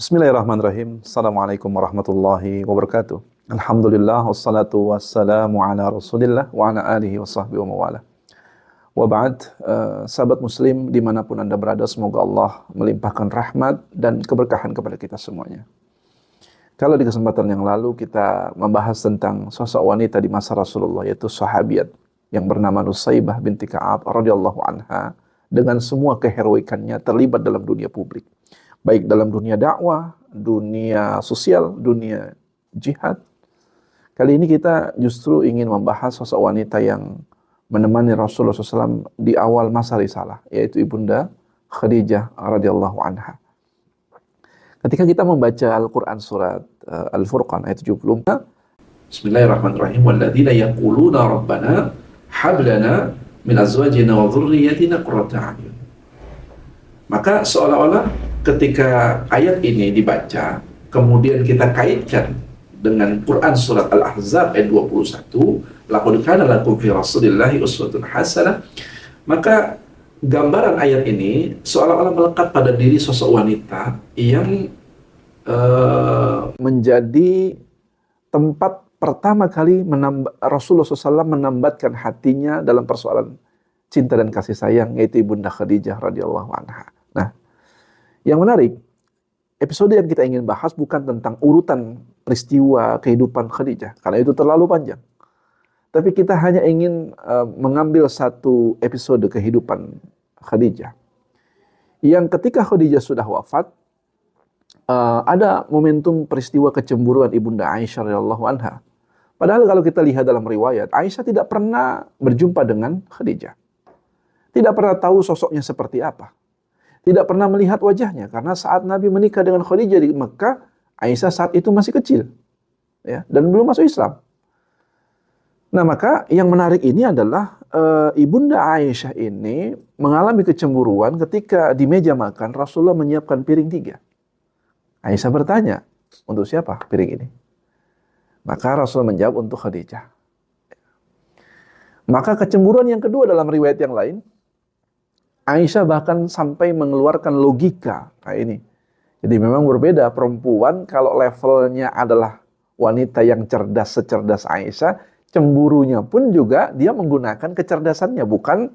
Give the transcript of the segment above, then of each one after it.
Bismillahirrahmanirrahim. Assalamualaikum warahmatullahi wabarakatuh. Alhamdulillah wassalatu wassalamu ala Rasulillah wa ala alihi wa sahbihi wa mawala. Wa ba'd, sahabat muslim dimanapun Anda berada, semoga Allah melimpahkan rahmat dan keberkahan kepada kita semuanya. Kalau di kesempatan yang lalu kita membahas tentang sosok wanita di masa Rasulullah, yaitu sahabiat yang bernama Nusaybah binti Ka'ab radhiyallahu anha, dengan semua keheroikannya terlibat dalam dunia publik, baik dalam dunia dakwah, dunia sosial, dunia jihad. Kali ini kita justru ingin membahas sosok wanita yang menemani Rasulullah SAW di awal masa risalah, yaitu Ibunda Khadijah radhiyallahu anha. Ketika kita membaca Al-Quran surat Al-Furqan ayat 74, Bismillahirrahmanirrahim, walladzina yaquluna rabbana hab lana min azwajina wa dhurriyyatina qurrata a'yun. Maka seolah-olah ketika ayat ini dibaca, kemudian kita kaitkan dengan Quran surat Al-Ahzab ayat 21, laqad kana lakum fi Rasulillahi uswatun hasanah, maka gambaran ayat ini seolah-olah melekat pada diri sosok wanita yang menjadi tempat pertama kali Rasulullah SAW menambatkan hatinya dalam persoalan cinta dan kasih sayang, yaitu Ibunda Khadijah radhiyallahu anha. Nah, yang menarik, episode yang kita ingin bahas bukan tentang urutan peristiwa kehidupan Khadijah, karena itu terlalu panjang. Tapi kita hanya ingin mengambil satu episode kehidupan Khadijah, yang ketika Khadijah sudah wafat, ada momentum peristiwa kecemburuan Ibunda Aisyah radhiyallahu anha. Padahal kalau kita lihat dalam riwayat, Aisyah tidak pernah berjumpa dengan Khadijah, tidak pernah tahu sosoknya seperti apa, tidak pernah melihat wajahnya, karena saat Nabi menikah dengan Khadijah di Mekah, Aisyah saat itu masih kecil, ya, dan belum masuk Islam. Nah, maka yang menarik ini adalah Ibunda Aisyah ini mengalami kecemburuan ketika di meja makan Rasulullah menyiapkan piring 3. Aisyah bertanya, untuk siapa piring ini? Maka Rasulullah menjawab, untuk Khadijah. Maka kecemburuan yang kedua dalam riwayat yang lain, Aisyah bahkan sampai mengeluarkan logika. Nah ini, jadi memang berbeda. Perempuan kalau levelnya adalah wanita yang cerdas secerdas Aisyah, cemburunya pun juga dia menggunakan kecerdasannya, bukan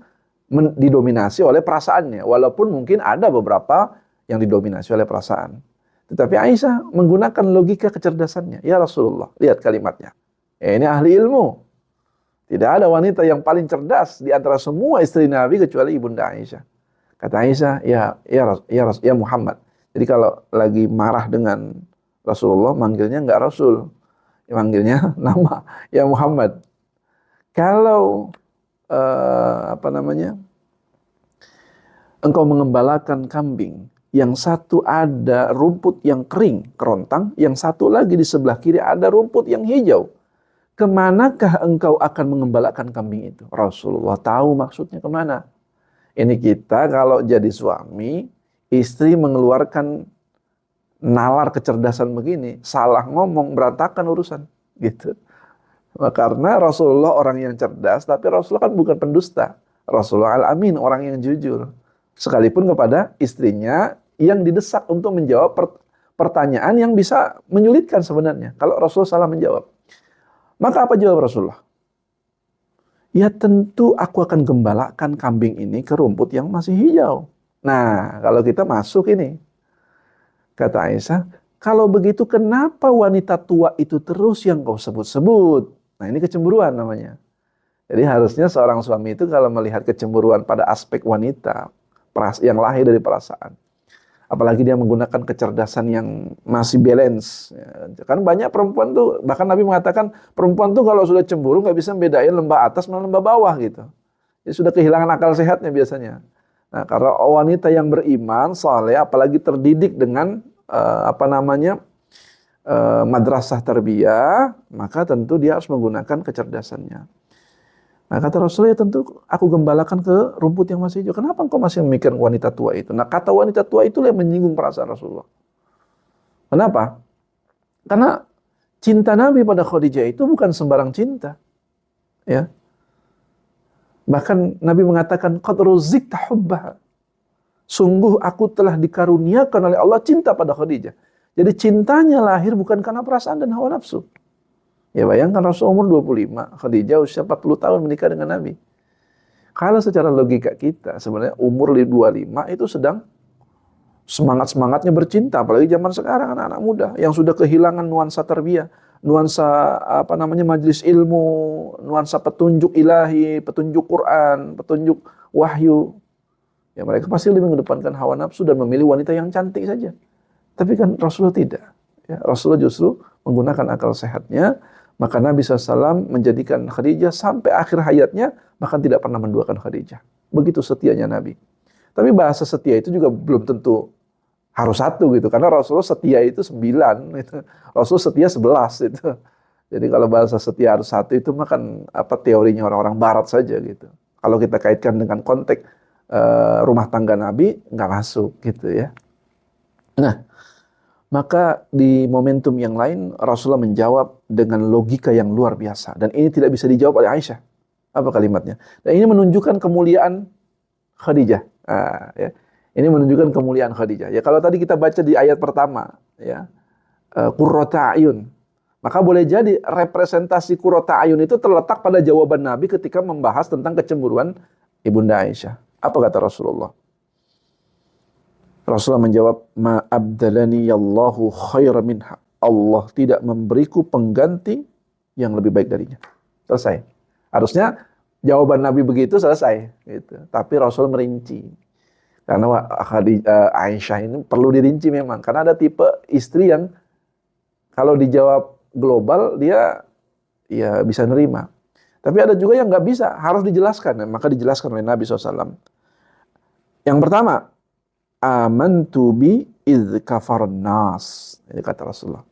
didominasi oleh perasaannya. Walaupun mungkin ada beberapa yang didominasi oleh perasaan. Tetapi Aisyah menggunakan logika kecerdasannya. Ya Rasulullah, lihat kalimatnya. Ini ahli ilmu. Tidak ada wanita yang paling cerdas di antara semua istri Nabi kecuali Ibunda Aisyah. Kata Aisyah, ya Muhammad. Jadi kalau lagi marah dengan Rasulullah, manggilnya enggak Rasul, manggilnya nama, ya Muhammad. Kalau engkau mengembalakan kambing, yang satu ada rumput yang kering, kerontang, yang satu lagi di sebelah kiri ada rumput yang hijau, kemanakah engkau akan mengembalakan kambing itu? Rasulullah tahu maksudnya kemana. Ini kita kalau jadi suami, istri mengeluarkan nalar kecerdasan begini, salah ngomong, berantakan urusan. Gitu. Karena Rasulullah orang yang cerdas, tapi Rasulullah kan bukan pendusta. Rasulullah al-amin, orang yang jujur. Sekalipun kepada istrinya yang didesak untuk menjawab pertanyaan yang bisa menyulitkan sebenarnya, kalau Rasulullah salah menjawab. Maka apa jawab Rasulullah? Ya tentu aku akan gembalakan kambing ini ke rumput yang masih hijau. Nah, kalau kita masuk ini, kata Aisyah, kalau begitu kenapa wanita tua itu terus yang kau sebut-sebut? Nah, ini kecemburuan namanya. Jadi harusnya seorang suami itu kalau melihat kecemburuan pada aspek wanita, yang lahir dari perasaan, apalagi dia menggunakan kecerdasan yang masih balance. Kan banyak perempuan tuh, bahkan Nabi mengatakan perempuan tuh kalau sudah cemburu nggak bisa membedain lembah atas dan lembah bawah gitu. Jadi sudah kehilangan akal sehatnya biasanya. Nah, karena wanita yang beriman, saleh, apalagi terdidik dengan madrasah tarbiyah, maka tentu dia harus menggunakan kecerdasannya. Nah, kata Rasulullah, ya tentu aku gembalakan ke rumput yang masih hijau. Kenapa engkau masih memikirkan wanita tua itu? Nah, kata wanita tua itulah yang menyinggung perasaan Rasulullah. Kenapa? Karena cinta Nabi pada Khadijah itu bukan sembarang cinta. Ya. Bahkan Nabi mengatakan, qad ruzikta hubbaha. Sungguh aku telah dikaruniakan oleh Allah cinta pada Khadijah. Jadi cintanya lahir bukan karena perasaan dan hawa nafsu. Ya bayangkan Rasul umur 25, Khadijah usia 40 tahun menikah dengan Nabi. Kalau secara logika kita, sebenarnya umur 25 itu sedang semangat-semangatnya bercinta, apalagi zaman sekarang anak-anak muda yang sudah kehilangan nuansa tarbiyah, nuansa majelis ilmu, nuansa petunjuk ilahi, petunjuk Quran, petunjuk wahyu. Ya mereka pasti lebih mengedepankan hawa nafsu dan memilih wanita yang cantik saja. Tapi kan Rasulullah tidak. Ya, Rasulullah justru menggunakan akal sehatnya, maka Nabi SAW menjadikan Khadijah sampai akhir hayatnya, bahkan tidak pernah menduakan Khadijah. Begitu setianya Nabi. Tapi bahasa setia itu juga belum tentu harus satu gitu, karena Rasulullah setia itu 9, gitu. Rasul setia 11 itu. Jadi kalau bahasa setia harus satu itu makan teorinya orang-orang Barat saja gitu. Kalau kita kaitkan dengan konteks rumah tangga Nabi, nggak masuk gitu ya. Nah, maka di momentum yang lain Rasulullah menjawab dengan logika yang luar biasa, dan ini tidak bisa dijawab oleh Aisyah. Apa kalimatnya? Dan ini menunjukkan kemuliaan Khadijah. Ya. Ini menunjukkan kemuliaan Khadijah. Ya kalau tadi kita baca di ayat pertama, ya qurrata ayun, maka boleh jadi representasi qurrata ayun itu terletak pada jawaban Nabi ketika membahas tentang kecemburuan Ibunda Aisyah. Apa kata Rasulullah? Rasulullah menjawab, ma abdalani Allahu khairan minha. Allah tidak memberiku pengganti yang lebih baik darinya. Selesai. Harusnya jawaban Nabi begitu selesai. Gitu. Tapi Rasul merinci. Karena Aisyah ini perlu dirinci memang. Karena ada tipe istri yang kalau dijawab global dia ya bisa nerima. Tapi ada juga yang nggak bisa, harus dijelaskan. Maka dijelaskan oleh Nabi SAW. Yang pertama, amantu bi idz kafaran nas. Ini kata Rasulullah.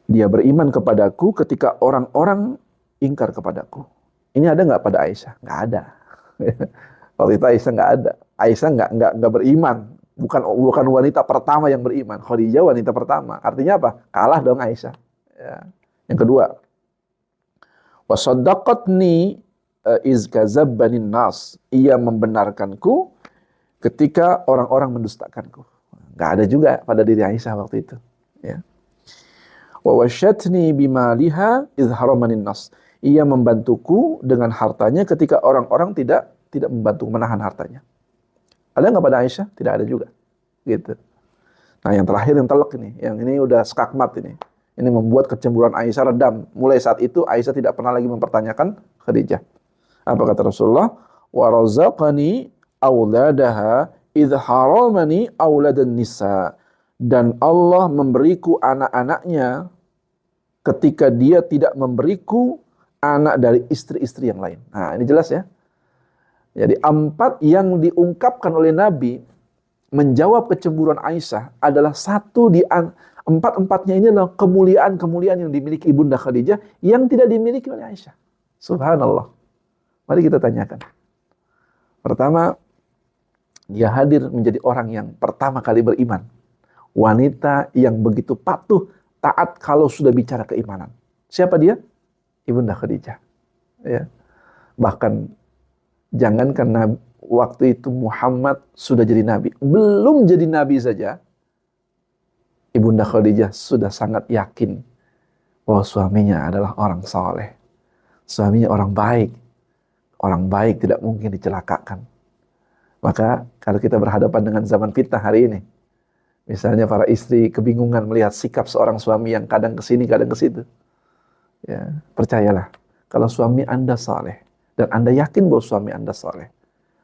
Dia beriman kepadaku ketika orang-orang ingkar kepadaku. Ini ada nggak pada Aisyah? Nggak ada. Waktu itu Aisyah nggak ada. Aisyah nggak beriman. Bukan wanita pertama yang beriman. Khadijah wanita pertama. Artinya apa? Kalah dong Aisyah. Ya. Yang kedua, wasaddaqatni iz kazabbanin nas. Ia membenarkanku ketika orang-orang mendustakanku. Nggak ada juga pada diri Aisyah waktu itu. Ya. Wa wasyatni bimaliha iz haramanin nas. Ia membantuku dengan hartanya ketika orang-orang tidak membantu menahan hartanya. Ada nggak pada Aisyah? Tidak ada juga. Gitu. Nah yang terakhir yang telak ini, yang ini udah skakmat ini. Ini membuat kecemburuan Aisyah redam. Mulai saat itu Aisyah tidak pernah lagi mempertanyakan Khadijah. Apa kata Rasulullah? Wa razaqani auladaha idh haramani auladan nisa. Dan Allah memberiku anak-anaknya ketika dia tidak memberiku anak dari istri-istri yang lain. Nah ini jelas ya. Jadi 4 yang diungkapkan oleh Nabi menjawab kecemburuan Aisyah adalah satu di 4-4-nya ini adalah kemuliaan-kemuliaan yang dimiliki Ibunda Khadijah yang tidak dimiliki oleh Aisyah. Subhanallah. Mari kita tanyakan. Pertama, dia hadir menjadi orang yang pertama kali beriman. Wanita yang begitu patuh, taat kalau sudah bicara keimanan. Siapa dia? Ibunda Khadijah. Ya. Bahkan jangankan Nabi, waktu itu Muhammad sudah jadi Nabi. Belum jadi Nabi saja, Ibunda Khadijah sudah sangat yakin bahwa suaminya adalah orang saleh. Suaminya orang baik. Orang baik tidak mungkin dicelakakan. Maka kalau kita berhadapan dengan zaman fitnah hari ini, misalnya para istri kebingungan melihat sikap seorang suami yang kadang ke sini, kadang ke situ. Ya, percayalah, kalau suami Anda saleh, dan Anda yakin bahwa suami Anda saleh,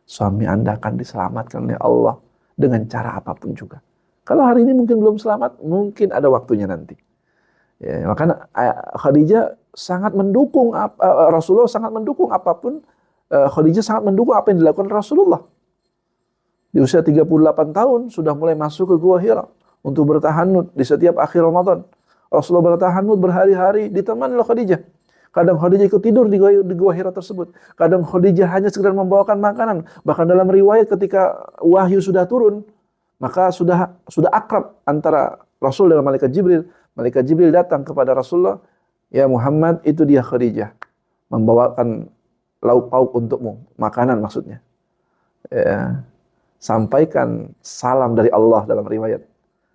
suami Anda akan diselamatkan oleh Allah dengan cara apapun juga. Kalau hari ini mungkin belum selamat, mungkin ada waktunya nanti. Ya, makanya Khadijah sangat mendukung, Rasulullah sangat mendukung apapun, Khadijah sangat mendukung apa yang dilakukan Rasulullah. Di usia 38 tahun sudah mulai masuk ke Gua Hira untuk bertahannud di setiap akhir Ramadan. Rasulullah bertahannud berhari-hari ditemani oleh Khadijah. Kadang Khadijah ikut tidur di Gua Hira tersebut. Kadang Khadijah hanya sekedar membawakan makanan. Bahkan dalam riwayat ketika wahyu sudah turun, maka sudah akrab antara Rasul dengan Malaikat Jibril. Malaikat Jibril datang kepada Rasulullah, ya Muhammad, itu dia Khadijah membawakan lauk pauk untukmu, makanan maksudnya. Ya. Sampaikan salam dari Allah dalam riwayat.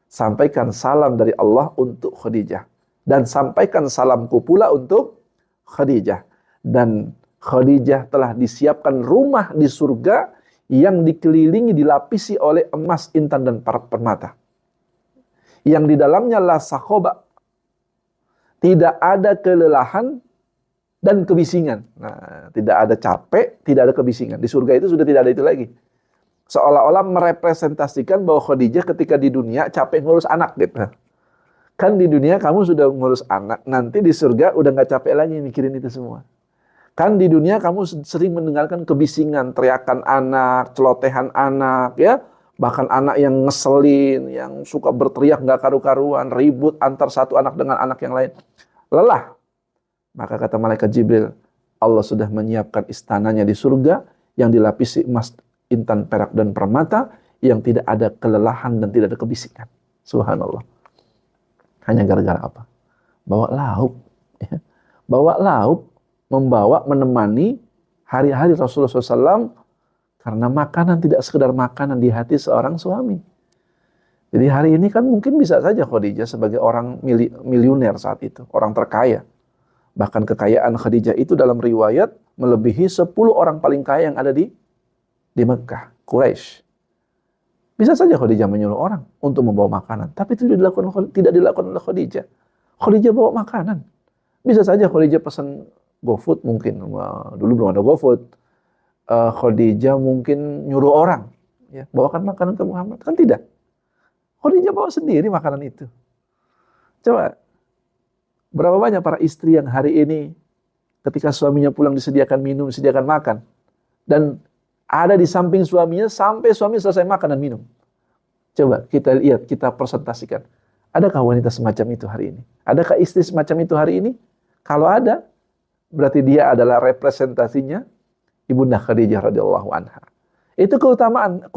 Sampaikan salam dari Allah untuk Khadijah. Dan sampaikan salamku pula untuk Khadijah. Dan Khadijah telah disiapkan rumah di surga yang dikelilingi, dilapisi oleh emas, intan, dan permata. Yang di dalamnya la sakhoba. Tidak ada kelelahan dan kebisingan. Nah, tidak ada capek, tidak ada kebisingan. Di surga itu sudah tidak ada itu lagi. Seolah-olah merepresentasikan bahwa Khadijah ketika di dunia capek ngurus anak gitu. Kan di dunia kamu sudah ngurus anak, nanti di surga udah nggak capek lagi mikirin itu semua. Kan di dunia kamu sering mendengarkan kebisingan, teriakan anak, celotehan anak, ya, bahkan anak yang ngeselin, yang suka berteriak nggak karu-karuan, ribut antar satu anak dengan anak yang lain. Lelah. Maka kata malaikat Jibril, Allah sudah menyiapkan istananya di surga yang dilapisi emas, intan, perak, dan permata, yang tidak ada kelelahan dan tidak ada kebisingan. Subhanallah. Hanya gara-gara apa? Bawa lauk. Ya. Bawa lauk, membawa, menemani hari-hari Rasulullah SAW, karena makanan tidak sekedar makanan di hati seorang suami. Jadi hari ini kan mungkin bisa saja Khadijah sebagai orang miliuner saat itu, orang terkaya. Bahkan kekayaan Khadijah itu dalam riwayat melebihi 10 orang paling kaya yang ada di Mekah, Quraisy. Bisa saja Khadijah menyuruh orang untuk membawa makanan, tapi itu tidak dilakukan oleh Khadijah. Khadijah bawa makanan. Bisa saja Khadijah pesan GoFood mungkin, dulu belum ada GoFood. Khadijah mungkin nyuruh orang, ya, bawakan makanan ke Muhammad, kan tidak. Khadijah bawa sendiri makanan itu. Coba, berapa banyak para istri yang hari ini ketika suaminya pulang disediakan minum, disediakan makan, dan ada di samping suaminya sampai suami selesai makan dan minum. Coba kita lihat, kita presentasikan. Adakah wanita semacam itu hari ini? Adakah istri semacam itu hari ini? Kalau ada, berarti dia adalah representasinya Ibunda Khadijah radhiyallahu anha. Itu keutamaan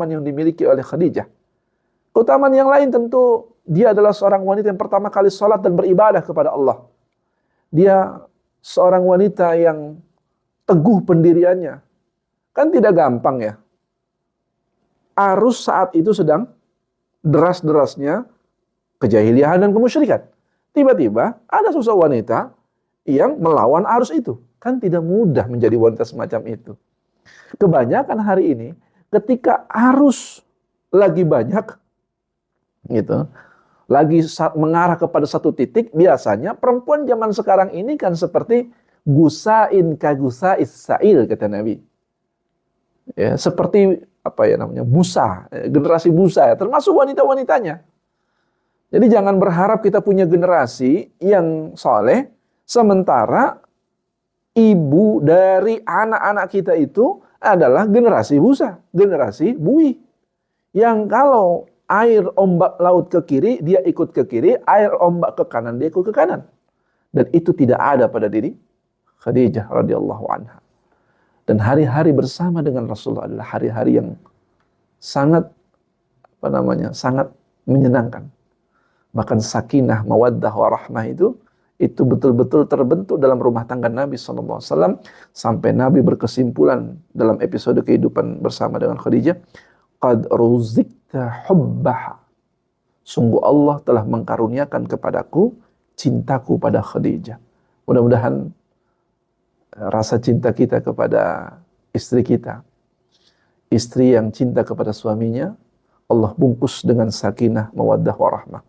yang dimiliki oleh Khadijah. Keutamaan yang lain tentu dia adalah seorang wanita yang pertama kali sholat dan beribadah kepada Allah. Dia seorang wanita yang teguh pendiriannya. Kan tidak gampang ya. Arus saat itu sedang deras-derasnya kejahilian dan kemusyrikan. Tiba-tiba ada sosok wanita yang melawan arus itu. Kan tidak mudah menjadi wanita semacam itu. Kebanyakan hari ini ketika arus lagi banyak gitu, lagi mengarah kepada satu titik, biasanya perempuan zaman sekarang ini kan seperti gusain kagusa isail kata Nabi. Ya, seperti apa ya namanya, busa, generasi busa ya, termasuk wanita-wanitanya. Jadi jangan berharap kita punya generasi yang soleh, sementara ibu dari anak-anak kita itu adalah generasi busa, generasi bui. Yang kalau air ombak laut ke kiri, dia ikut ke kiri, air ombak ke kanan, dia ikut ke kanan. Dan itu tidak ada pada diri Khadijah radhiyallahu anha. Dan hari-hari bersama dengan Rasulullah adalah hari-hari yang sangat sangat menyenangkan. Bahkan sakinah, mawaddah, warahmah itu betul-betul terbentuk dalam rumah tangga Nabi SAW, sampai Nabi berkesimpulan dalam episode kehidupan bersama dengan Khadijah, qad ruzikta hubbaha. Sungguh Allah telah mengkaruniakan kepadaku cintaku pada Khadijah. Mudah-mudahan rasa cinta kita kepada istri kita, istri yang cinta kepada suaminya, Allah bungkus dengan sakinah, mawaddah, warahmah.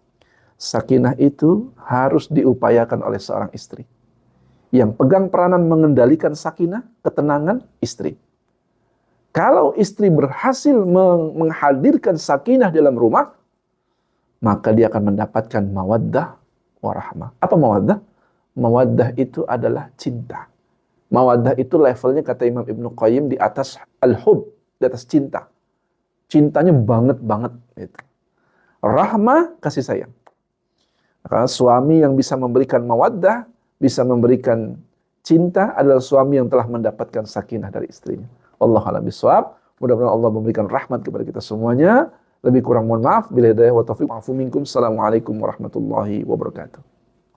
Sakinah itu harus diupayakan oleh seorang istri. Yang pegang peranan mengendalikan sakinah, ketenangan, istri. Kalau istri berhasil menghadirkan sakinah dalam rumah, maka dia akan mendapatkan mawaddah, warahmah. Apa mawaddah? Mawaddah itu adalah cinta. Mawaddah itu levelnya kata Imam Ibnu Qayyim di atas al-hub, di atas cinta. Cintanya banget gitu. Rahmah, kasih sayang. Karena suami yang bisa memberikan mawaddah, bisa memberikan cinta adalah suami yang telah mendapatkan sakinah dari istrinya. Wallahu a'lam bishawab. Mudah-mudahan Allah memberikan rahmat kepada kita semuanya. Lebih kurang mohon maaf. Bila hidayah wa taufiq, ma'fu minkum. Assalamualaikum warahmatullahi wabarakatuh.